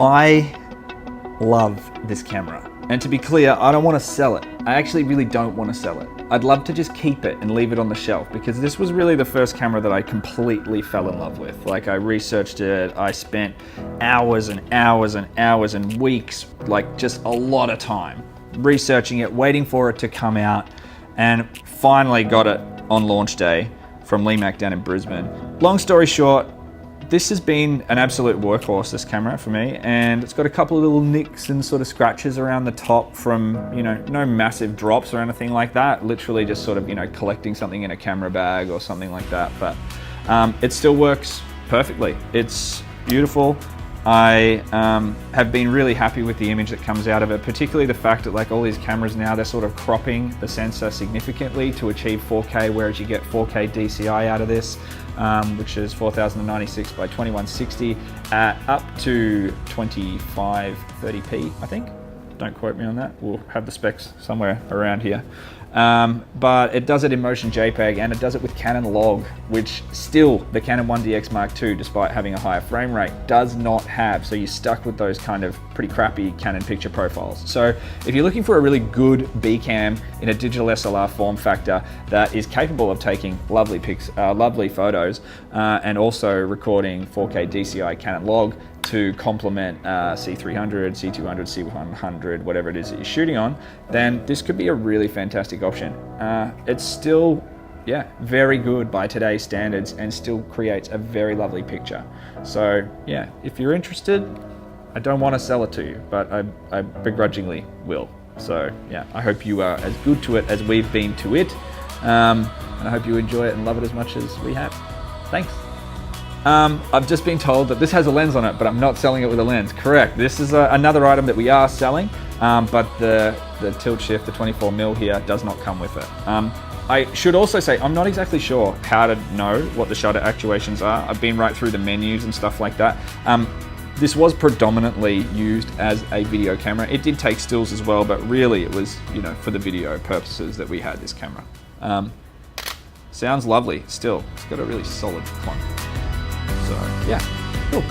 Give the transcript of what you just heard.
I love this camera. And to be clear, I don't want to sell it. I actually really don't want to sell it. I'd love to just keep it and leave it on the shelf, because this was really the first camera that I completely fell in love with. Like, I researched it, I spent hours and hours and hours and weeks, like just a lot of time researching it, waiting for it to come out, and finally got it on launch day from Mac down in Brisbane. Long story short, this has been an absolute workhorse, this camera, for me, and it's got a couple of little nicks and sort of scratches around the top from, you know, no massive drops or anything like that, literally just sort of, you know, collecting something in a camera bag or something like that, but it still works perfectly. It's beautiful. I have been really happy with the image that comes out of it, particularly the fact that, like, all these cameras now, they're sort of cropping the sensor significantly to achieve 4K, whereas you get 4K DCI out of this, which is 4096 by 2160 at up to 2530p, I think. Don't quote me on that. We'll have the specs somewhere around here. But it does it in motion JPEG, and it does it with Canon log, which still the Canon 1DX Mark II, despite having a higher frame rate, does not have. So you're stuck with those kind of pretty crappy Canon picture profiles. So if you're looking for a really good B cam in a digital SLR form factor that is capable of taking lovely photos and also recording 4K DCI Canon log to complement C300, C200, C100, whatever it is that you're shooting on, then this could be a really fantastic option. It's still, yeah, very good by today's standards and still creates a very lovely picture. So yeah, if you're interested, I don't want to sell it to you, but I begrudgingly will. So yeah, I hope you are as good to it as we've been to it. And I hope you enjoy it and love it as much as we have. Thanks. I've just been told that this has a lens on it, but I'm not selling it with a lens. Correct. This is another item that we are selling, but the tilt shift, the 24mm here, does not come with it. I should also say, I'm not exactly sure how to know what the shutter actuations are. I've been right through the menus and stuff like that. This was predominantly used as a video camera. It did take stills as well, but really it was, you know, for the video purposes that we had this camera. Sounds lovely still. It's got a really solid clunk. So yeah, cool.